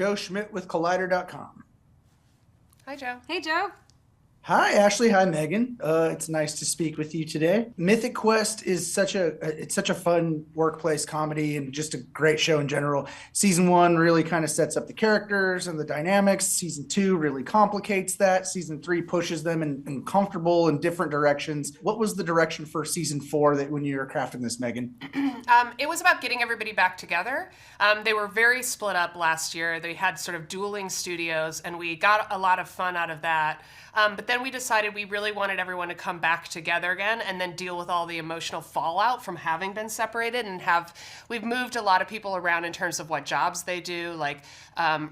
Joe Schmidt with Collider.com. Hi, Joe. Hey, Joe. Hi, Ashly. Hi, Megan. It's nice to speak with you today. Mythic Quest is such a fun workplace comedy and just a great show in general. Season 1 really kind of sets up the characters and the dynamics. Season 2 really complicates that. Season 3 pushes them in comfortable and different directions. What was the direction for Season 4 that when you were crafting this, Megan? It was about getting everybody back together. They were very split up last year. They had sort of dueling studios, and we got a lot of fun out of that. But then we decided we really wanted everyone to come back together again and then deal with all the emotional fallout from having been separated we've moved a lot of people around in terms of what jobs they do. Like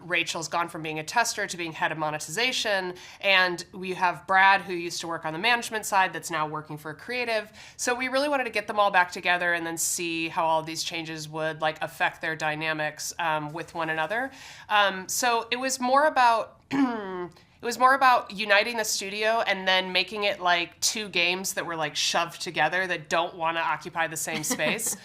Rachel's gone from being a tester to being head of monetization. And we have Brad, who used to work on the management side, that's now working for a creative. So we really wanted to get them all back together and then see how all of these changes would affect their dynamics with one another. So it was more about uniting the studio and then making it like two games that were shoved together that don't want to occupy the same space.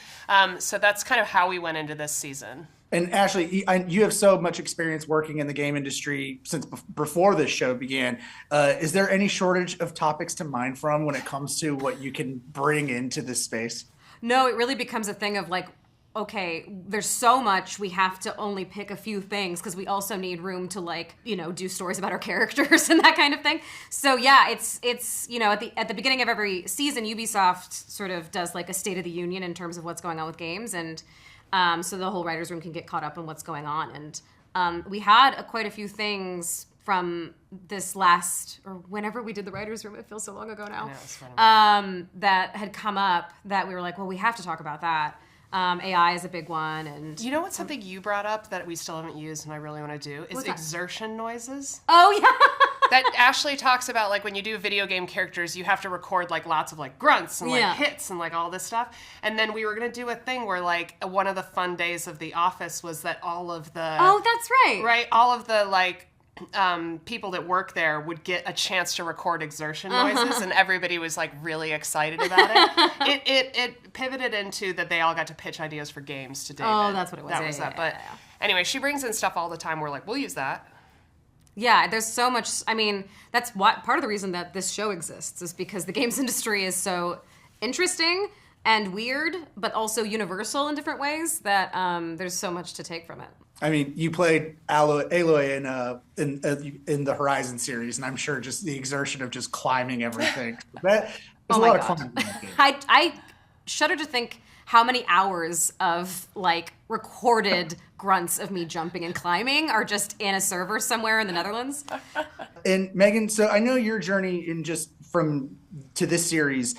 So that's kind of how we went into this season. And Ashly, you have so much experience working in the game industry since before this show began. Is there any shortage of topics to mine from when it comes to what you can bring into this space? No, it really becomes a thing of okay, there's so much, we have to only pick a few things because we also need room to do stories about our characters and that kind of thing. So yeah, it's at the beginning of every season, Ubisoft sort of does a State of the Union in terms of what's going on with games, and so the whole writers' room can get caught up in what's going on. And we had quite a few things from this last, or whenever we did the writers' room, it feels so long ago now, that had come up that we were like, well, we have to talk about that. AI is a big one. And you know what's something you brought up that we still haven't used and I really want to do is exertion noises. Oh, yeah. That Ashly talks about, when you do video game characters, you have to record lots of grunts and hits and all this stuff. And then we were going to do a thing where one of the fun days of The Office was that all of the... Oh, that's right. Right? All of the people that work there would get a chance to record exertion noises, and everybody was really excited about it. It pivoted into that they all got to pitch ideas for games to David. Oh, that's what it was. That was that. But anyway, she brings in stuff all the time. We're we'll use that. Yeah, there's so much. I mean, that's part of the reason that this show exists is because the games industry is so interesting and weird, but also universal in different ways that there's so much to take from it. I mean, you played Aloy in the Horizon series, and I'm sure just the exertion of just climbing everything. That was a lot of fun. I shudder to think how many hours of recorded grunts of me jumping and climbing are just in a server somewhere in the Netherlands. And Megan, so I know your journey to this series,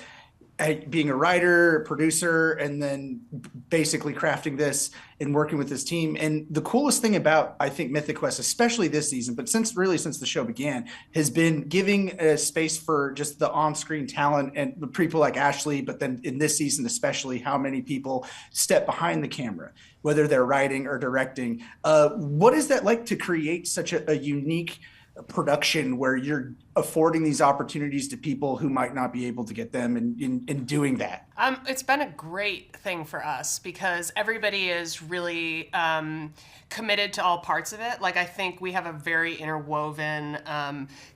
being a writer, producer, and then basically crafting this and working with this team. And the coolest thing about, I think, Mythic Quest, especially this season, but since the show began, has been giving a space for just the on-screen talent and the people like Ashly, but then in this season especially, how many people step behind the camera, whether they're writing or directing. What is that like to create such a unique production where you're affording these opportunities to people who might not be able to get them in doing that? It's been a great thing for us because everybody is really committed to all parts of it. I think we have a very interwoven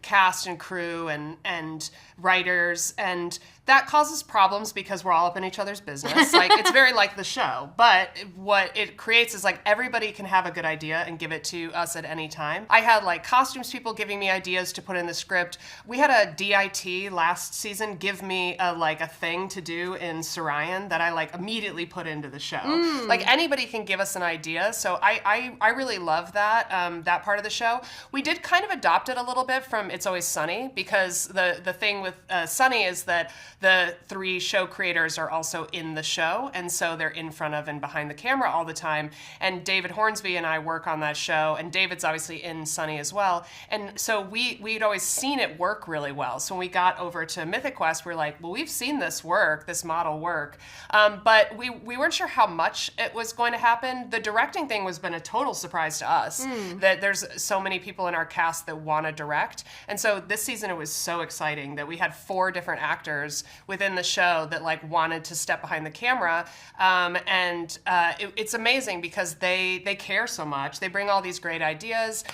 cast and crew and writers, and that causes problems because we're all up in each other's business. It's very like the show, but what it creates is everybody can have a good idea and give it to us at any time. I had costumes people giving me ideas to put in the script. We had a DIT last season give me a thing to do in Sarayan that I immediately put into the show. Anybody can give us an idea, so I really love that that part of the show. We did kind of adopt it a little bit from It's Always Sunny, because the thing with Sunny is that the three show creators are also in the show, and so they're in front of and behind the camera all the time. And David Hornsby and I work on that show, and David's obviously in Sunny as well. And so we'd always seen it work really well. So when we got over to Mythic Quest, we're like, well, we've seen this model work, but we weren't sure how much it was going to happen. The directing thing was been a total surprise to us, that there's so many people in our cast that want to direct. And so this season it was so exciting that we had 4 different actors within the show that like wanted to step behind the camera. It's amazing because they care so much. They bring all these great ideas.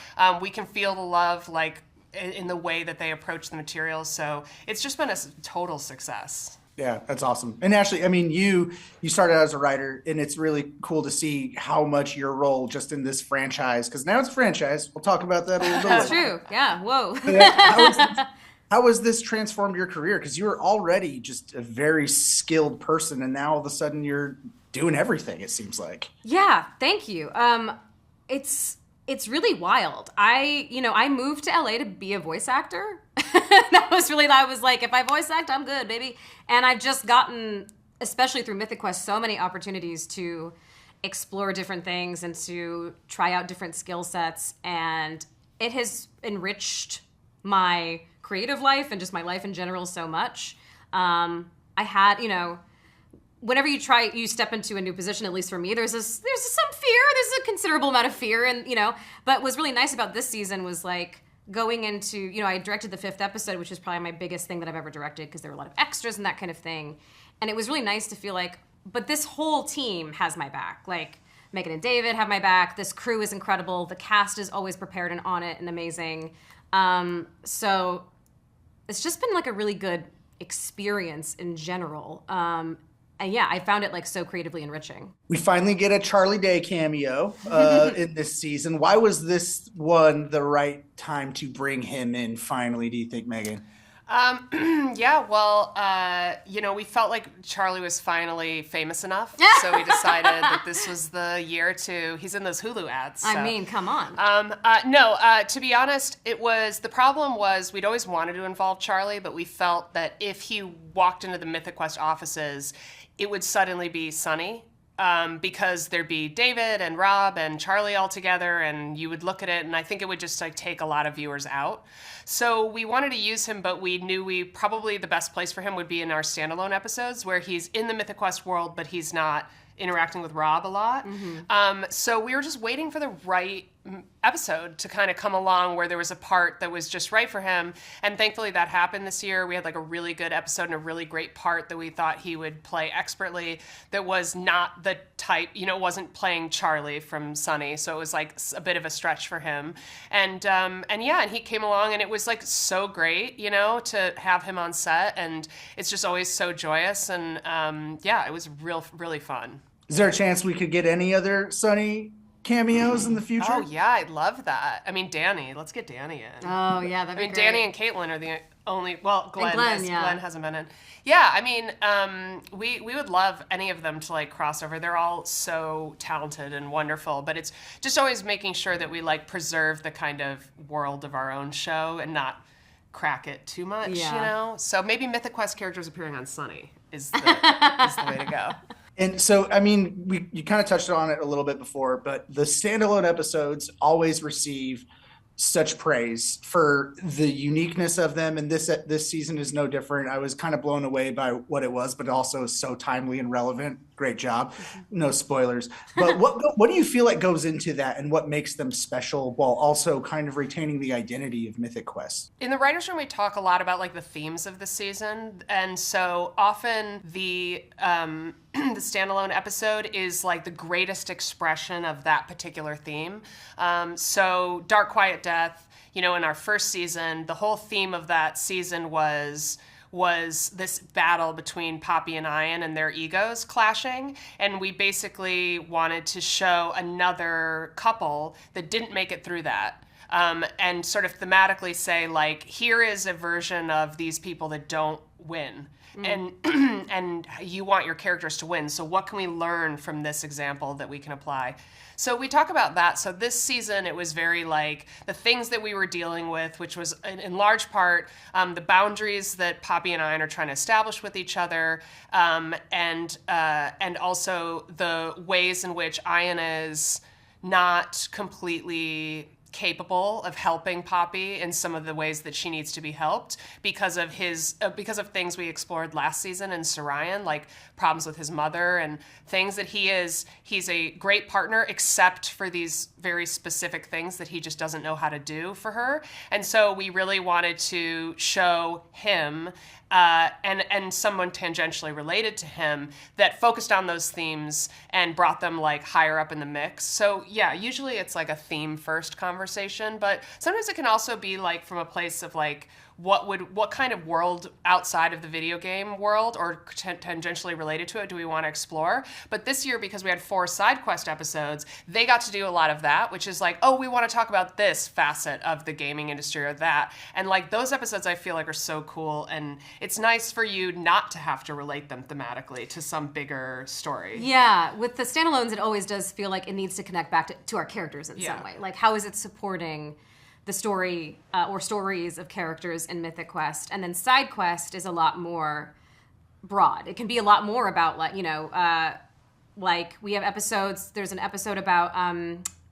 We can feel the love like in the way that they approach the materials. So it's just been a total success. Yeah, that's awesome. And Ashly, I mean, you started out as a writer, and it's really cool to see how much your role just in this franchise, because now it's a franchise. We'll talk about that a little bit. That's true. Yeah. Whoa. How has this transformed your career? Because you were already just a very skilled person, and now all of a sudden you're doing everything, it seems like. Yeah. Thank you. It's really wild. I moved to LA to be a voice actor. I was like, if I voice act, I'm good, baby. And I've just gotten, especially through Mythic Quest, so many opportunities to explore different things and to try out different skill sets. And it has enriched my creative life and just my life in general so much. Whenever you step into a new position, at least for me, there's some fear. There's a considerable amount of fear, but what's really nice about this season was like going into, I directed the 5th episode, which is probably my biggest thing that I've ever directed because there were a lot of extras and that kind of thing. And it was really nice to feel like, but this whole team has my back. Like Megan and David have my back. This crew is incredible. The cast is always prepared and on it and amazing. So it's just been like a really good experience in general. And yeah, I found it like so creatively enriching. We finally get a Charlie Day cameo in this season. Why was this one the right time to bring him in finally, do you think, Megan? We felt like Charlie was finally famous enough. So we decided that this was the year he's in those Hulu ads. So. I mean, come on. To be honest, the problem was we'd always wanted to involve Charlie, but we felt that if he walked into the Mythic Quest offices, it would suddenly be Sunny. Because there'd be David and Rob and Charlie all together, and you would look at it, and I think it would just like take a lot of viewers out. So we wanted to use him, but we knew probably the best place for him would be in our standalone episodes, where he's in the Mythic Quest world, but he's not interacting with Rob a lot. Mm-hmm. So we were just waiting for the right episode to kind of come along where there was a part that was just right for him. And thankfully that happened this year. We had like a really good episode and a really great part that we thought he would play expertly that was not the type, wasn't playing Charlie from Sunny. So it was like a bit of a stretch for him. And he came along and it was like so great, to have him on set. And it's just always so joyous. And it was really fun. Is there a chance we could get any other Sunny cameos in the future? Oh yeah, I'd love that. I mean, Danny. Let's get Danny in. Oh yeah, that'd be great. Danny and Caitlin are the only. Well, Glenn hasn't been in. Yeah, I mean, we would love any of them to like cross over. They're all so talented and wonderful, but it's just always making sure that we like preserve the kind of world of our own show and not crack it too much. So maybe Mythic Quest characters appearing on Sunny is the way to go. And so, I mean, you kind of touched on it a little bit before, but the standalone episodes always receive such praise for the uniqueness of them. And this season is no different. I was kind of blown away by what it was, but also so timely and relevant. Great job. No spoilers. But what do you feel like goes into that and what makes them special while also kind of retaining the identity of Mythic Quest? In the writers' room, we talk a lot about like the themes of the season. And so often the standalone episode is like the greatest expression of that particular theme. So Dark Quiet Death, in our first season, the whole theme of that season was this battle between Poppy and Ian and their egos clashing. And we basically wanted to show another couple that didn't make it through that. And sort of thematically say, like, here is a version of these people that don't win. And you want your characters to win. So what can we learn from this example that we can apply? So we talk about that. So this season, it was very like the things that we were dealing with, which was in large part the boundaries that Poppy and Ian are trying to establish with each other, and also the ways in which Ian is not completely capable of helping Poppy in some of the ways that she needs to be helped because of things we explored last season in Sarayan, like problems with his mother and things that he's a great partner except for these very specific things that he just doesn't know how to do for her. And so we really wanted to show him and someone tangentially related to him that focused on those themes and brought them like higher up in the mix. So yeah, usually it's like a theme first conversation, but sometimes it can also be like from a place of like, what kind of world outside of the video game world or tangentially related to it do we want to explore? But this year, because we had 4 side quest episodes, they got to do a lot of that, which is like, oh, we want to talk about this facet of the gaming industry or that. And like those episodes I feel like are so cool, and it's nice for you not to have to relate them thematically to some bigger story. Yeah, with the standalones, it always does feel like it needs to connect back to our characters in some way. Like, how is it supporting the story or stories of characters in Mythic Quest? And then side quest is a lot more broad. It can be a lot more about, like, like we have episodes. There's an episode about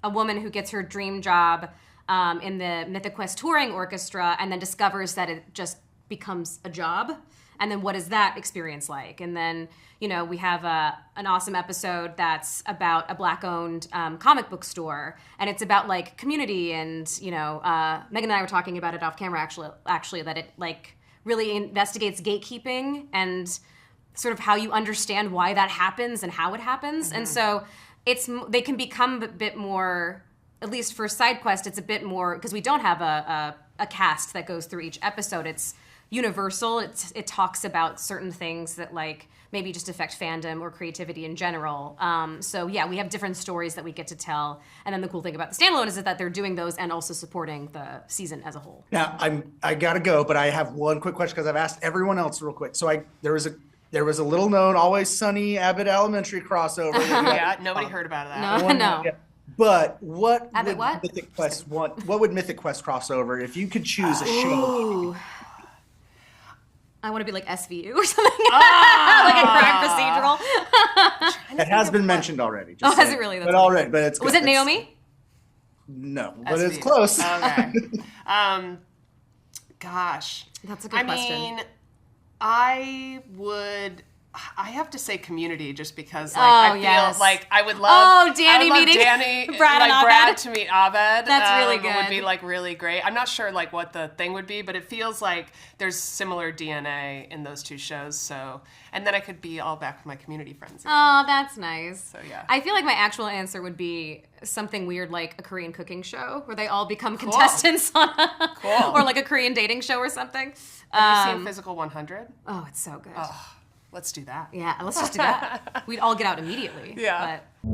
a woman who gets her dream job in the Mythic Quest touring orchestra and then discovers that it just becomes a job. And then what is that experience like? And then, we have an awesome episode that's about a Black-owned comic book store. And it's about, like, community. And, Megan and I were talking about it off camera, actually, that it, like, really investigates gatekeeping and sort of how you understand why that happens and how it happens. Mm-hmm. And so they can become a bit more, at least for side quest, it's a bit more, because we don't have a cast that goes through each episode. It's universal. It talks about certain things that, like, maybe just affect fandom or creativity in general. So yeah, we have different stories that we get to tell. And then the cool thing about the standalone is that they're doing those and also supporting the season as a whole. Now I gotta go, but I have one quick question because I've asked everyone else real quick. So there was a little known Always Sunny Abbott Elementary crossover. Yeah, nobody heard about that. No. Yeah. But what Abbott, would Mythic Quest want? What would Mythic Quest crossover if you could choose a show? I want to be like SVU or something. Like a crime procedural. It has been mentioned already. Has it really? But already, but it's good. Was it Naomi? No, but it's close. Okay. Gosh. That's a good question. I mean, I have to say Community just because I feel like I would love Danny meeting Brad to meet Abed. That's really good. It would be like really great. I'm not sure like what the thing would be, but it feels like there's similar DNA in those two shows. So, and then I could be all back with my Community friends again. Oh, that's nice. So yeah. I feel like my actual answer would be something weird like a Korean cooking show where they all become contestants on or like a Korean dating show or something. Have you seen Physical 100? Oh, it's so good. Oh. Let's do that. Yeah, let's just do that. We'd all get out immediately. Yeah. But